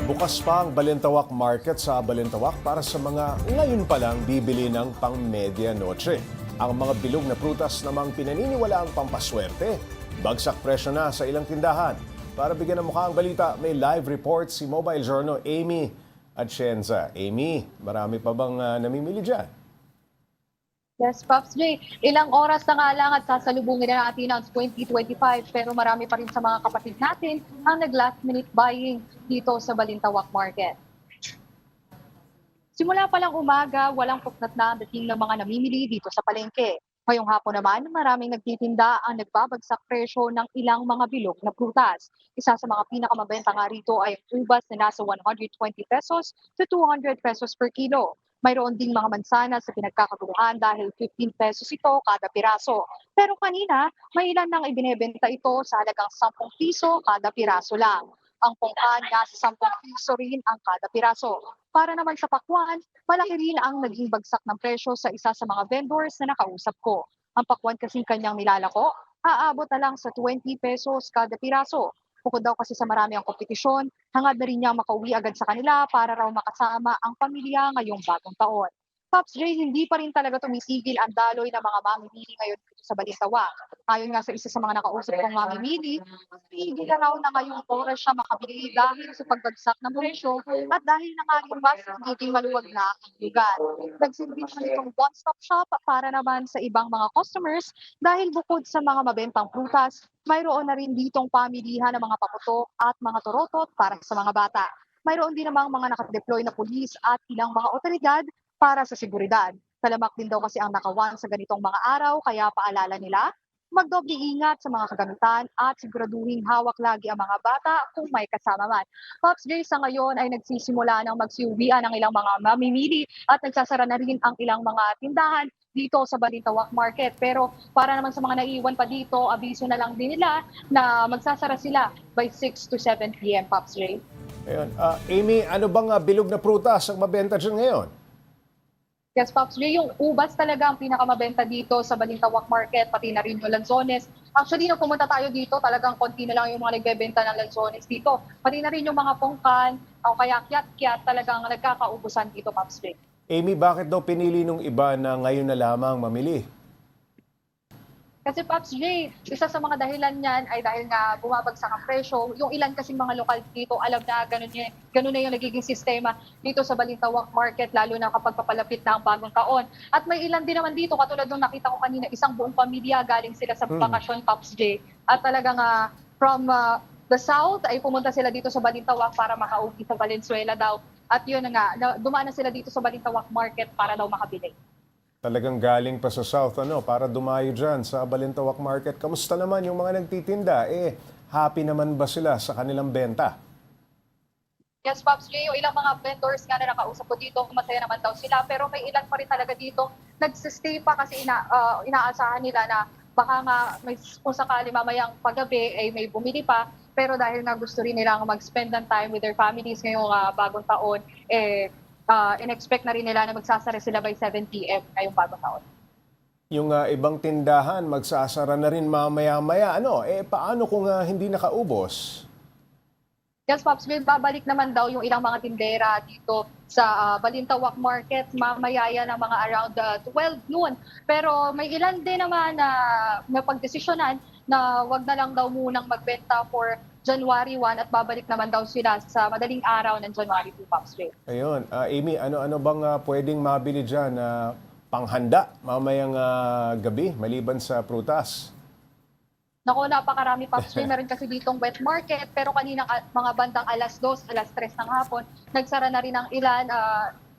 Bukas pa ang Balintawak Market sa Balintawak para sa mga ngayon pa lang bibili ng pang-medianoche. Ang mga bilog na prutas namang pinaniniwala ang pampaswerte. Bagsak presyo na sa ilang tindahan. Para bigyan ng mukha ang balita, may live report si Mobile Journal Amy Atienza. Amy, marami pa bang namimili dyan? Yes, Pops J. Ilang oras na nga lang at sasalubungin na natin ang 2025 pero marami pa rin sa mga kapatid natin ang nag-last minute buying dito sa Balintawak Market. Simula pa lang umaga, walang puknat na ang dating ng mga namimili dito sa palengke. Ngayong hapon naman, maraming nagtitinda ang nagbabagsak presyo ng ilang mga bilog na prutas. Isa sa mga pinakamabenta nga rito ay ang ubas na nasa 120 pesos to 200 pesos per kilo. Mayroon ding mga mansanas sa pinagkakaguluhan dahil 15 pesos ito kada piraso. Pero kanina, may ilan nang ibinebenta ito sa halagang 10 piso kada piraso lang. Ang pungkan nasa 10 piso rin ang kada piraso. Para naman sa pakwan, malaki rin ang naging bagsak ng presyo sa isa sa mga vendors na nakausap ko. Ang pakwan kasing kanyang nilalako, aabot na lang sa 20 pesos kada piraso. Bukod daw kasi sa marami ang kompetisyon, hangad na rin niyang makauwi agad sa kanila para raw makasama ang pamilya ngayong bagong taon. Pops J, hindi pa rin talaga tumisigil ang daloy ng mga mamimili ngayon dito sa Balintawak. Ayon nga sa isa sa mga nakausap kong mamimili, hindi na raw na ngayong oras siya makabili dahil sa pagbagsak ng presyo at dahil na nga rin mas nagiging maluwag na ang lugar. Nagsilbi naman itong one-stop shop para naman sa ibang mga customers dahil bukod sa mga mabentang prutas, mayroon na rin ditong pamilihan ng mga paputok at mga torotot para sa mga bata. Mayroon din namang mga nakadeploy na pulis at ilang mga otoridad para sa seguridad. Talamak din daw kasi ang nakawan sa ganitong mga araw kaya paalala nila, magdoble ingat sa mga kagamitan at siguraduhin hawak lagi ang mga bata kung may kasama man. Pops J, sa ngayon ay nagsisimula ng magsiuwian ang ilang mga mamimili at nagsasara na rin ang ilang mga tindahan dito sa Balintawak Market. Pero para naman sa mga naiiwan pa dito, abiso na lang din nila na magsasara sila by 6 to 7 p.m. Pops J. Ayun. Amy, ano bang bilog na prutas ang mabenta dyan ngayon? Yes, Pops J, yung ubas talaga ang pinakamabenta dito sa Balintawak Market, pati na rin yung lanzones. Actually, nung pumunta tayo dito, talagang konti na lang yung mga nagbebenta ng lanzones dito. Pati na rin yung mga pungkan, o kaya kiat-kiat, talagang nagkakaubusan dito, Pops J. Amy, bakit daw pinili nung iba na ngayon na lamang mamili? Kasi Pops J, isa sa mga dahilan niyan ay dahil nga bumabagsak ang presyo. Yung ilan kasing mga lokal dito, alam na ganun na yung nagiging sistema dito sa Balintawak Market, lalo na kapag papalapit na ang bagong taon. At may ilan din naman dito, katulad nung nakita ko kanina, isang buong pamilya galing sila sa bakasyon, Pops J. At talagang from the south ay pumunta sila dito sa Balintawak para makauwi sa Valenzuela daw. At yun nga, dumaan na sila dito sa Balintawak Market para daw makabili. Talagang galing pa sa South para dumayo dyan sa Balintawak Market. Kamusta naman yung mga nagtitinda? Happy naman ba sila sa kanilang benta? Yes, Pops J, yung ilang mga vendors nga na nakausap ko dito, masaya naman daw sila. Pero may ilan pa rin talaga dito, nagsistay pa kasi inaasahan nila na baka nga kung sakali mamayang paggabi ay may bumili pa. Pero dahil nga gusto rin nilang mag-spend ng time with their families ngayong bagong taon, in-expect na rin nila na magsasara sila by 7 p.m. ngayong bagong taon. Yung ibang tindahan, magsasara na rin mamaya-maya. Paano kung hindi nakaubos? Yes, Pops, babalik naman daw yung ilang mga tindera dito sa Balintawak Market mamaya yan ng mga around 12 noon. Pero may ilan din naman na napagdesisyonan na wag na lang daw munang magbenta for January 1 at babalik naman daw sila sa madaling araw ng January 2, Pops J. Ayun. Amy, ano bang pwedeng mabili dyan panghanda mamayang gabi maliban sa prutas? Naku, napakarami, Pops J. Meron kasi ditong wet market pero kanina mga bandang alas 2, alas 3 ng hapon, nagsara na rin ang ilan.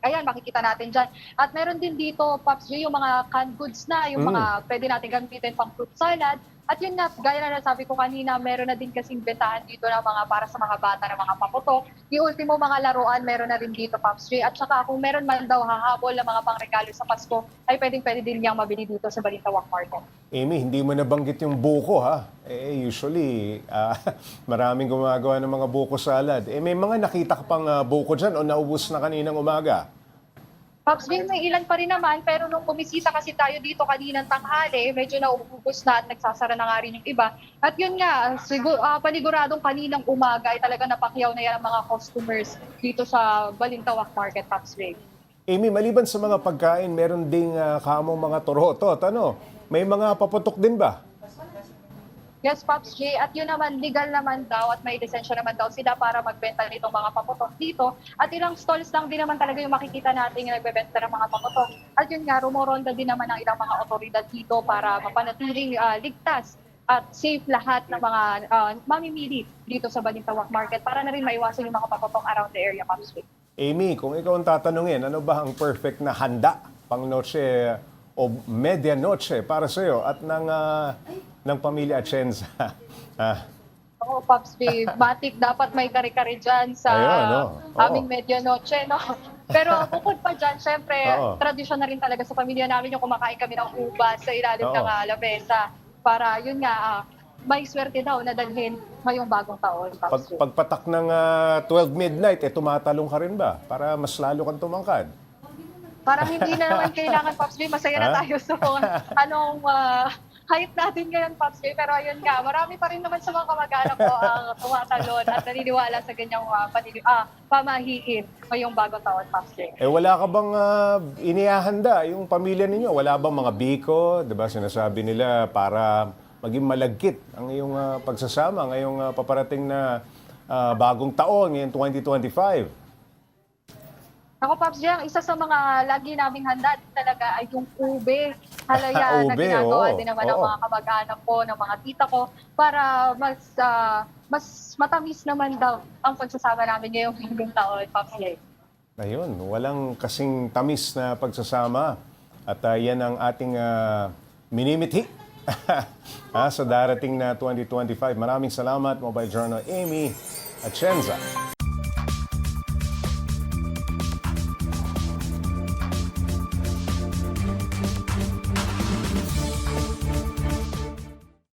Ayan, makikita natin dyan. At meron din dito, Pops J, yung mga canned goods na, yung mga pwede natin gamitin pang fruit salad. At yun nga, gaya na nasabi ko kanina, meron na din kasing bentahan dito na mga para sa mga bata na mga paputok. Yung ultimo mga laruan, meron na rin dito, Pops J. At saka kung meron man daw hahabol na mga pangregalo sa Pasko, ay pwede din niyang mabili dito sa Balintawak Market. Amy, hindi mo nabanggit yung buko ha? Usually, maraming gumagawa ng mga buko salad. May mga nakita ka pang buko dyan o naubos na kaninang umaga? Pops Jay, may ilan pa rin naman, pero nung bumisita kasi tayo dito kaninang tanghali, medyo nauubos na at nagsasara na nga rin yung iba. At yun nga, paniguradong kaninang umaga ay talaga napakyaw na yan ang mga customers dito sa Balintawak Market, Pops Jay. Amy, maliban sa mga pagkain, meron ding kamong mga torotot. Ano? May mga paputok din ba? Yes, Pops J. At yun naman, legal naman daw at may lisensya naman daw sila para magbenta nitong mga paputok dito. At ilang stalls lang din naman talaga yung makikita natin yung nagbebenta ng mga paputok. At yun nga, rumoronda din naman ang ilang mga otoridad dito para mapanatiling ligtas at safe lahat ng mga mamimili dito sa Balintawak Market para na rin maiwasan yung mga paputok around the area, Pops J. Amy, kung ikaw ang tatanungin, ano ba ang perfect na handa pang noche o medianoche para sa iyo at ng pamilya Atienza? Oo, Pops J. Matik, dapat may kare-kare dyan sa Ayun, no? Oo. aming medianoche, no? Pero bukod pa dyan, syempre, Oo. tradisyon na rin talaga sa pamilya namin yung kumakain kami ng ubas sa ilalim Oo. ng lamesa. Para, yun nga, may swerte daw na dalhin ngayong bagong taon, Pops J. Pagpatak ng 12 midnight, tumatalong ka rin ba? Para mas lalo kang tumangkad? Parang hindi na naman kailangan, Pops J. Masaya na tayo sa kung anong height natin ngayon, Pops J. Pero ayun nga, marami pa rin naman sa mga kamag-anak ko ang tumatalon at naniniwala sa ganyang pamahiin ngayong bagong taon, Pops J. Wala ka bang inihahanda yung pamilya ninyo? Wala bang mga biko? Diba sinasabi nila para maging malagkit ang iyong pagsasama ngayong paparating na bagong taon, ngayong 2025? Ako, Pops J, ang isa sa mga lagi naming handa talaga ay yung ube. Halaya na Ube, ginagawa oo. din naman ng Oo. mga kamag-anak ko, ng mga tita ko, para mas matamis naman daw ang pagsasama namin ngayong bagong taon, Pops J. Ayun, walang kasing tamis na pagsasama. At yan ang ating minimithi sa darating na 2025. Maraming salamat, Mobile Journal Amy Atienza.